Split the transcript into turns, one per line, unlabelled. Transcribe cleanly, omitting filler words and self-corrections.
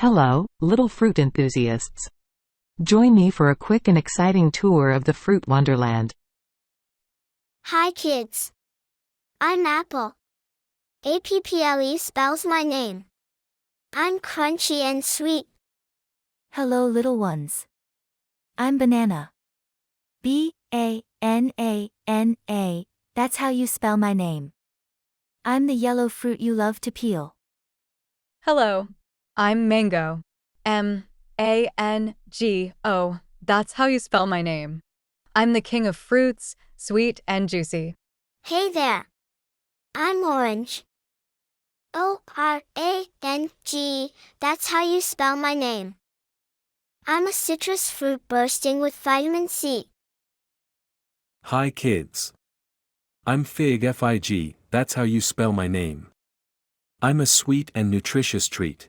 Hello, little fruit enthusiasts. Join me for a quick and exciting tour of the Fruit Wonderland.
Hi kids. I'm Apple. Apple spells my name. I'm crunchy and sweet.
Hello little ones. I'm Banana. B-A-N-A-N-A, that's how you spell my name. I'm the yellow fruit you love to peel.
Hello, I'm Mango. M-A-N-G-O, that's how you spell my name. I'm the king of fruits, sweet and juicy.
Hey there. I'm Orange. O-R-A-N-G, that's how you spell my name. I'm a citrus fruit bursting with vitamin C.
Hi kids. I'm Fig F-I-G, that's how you spell my name. I'm a sweet and nutritious treat.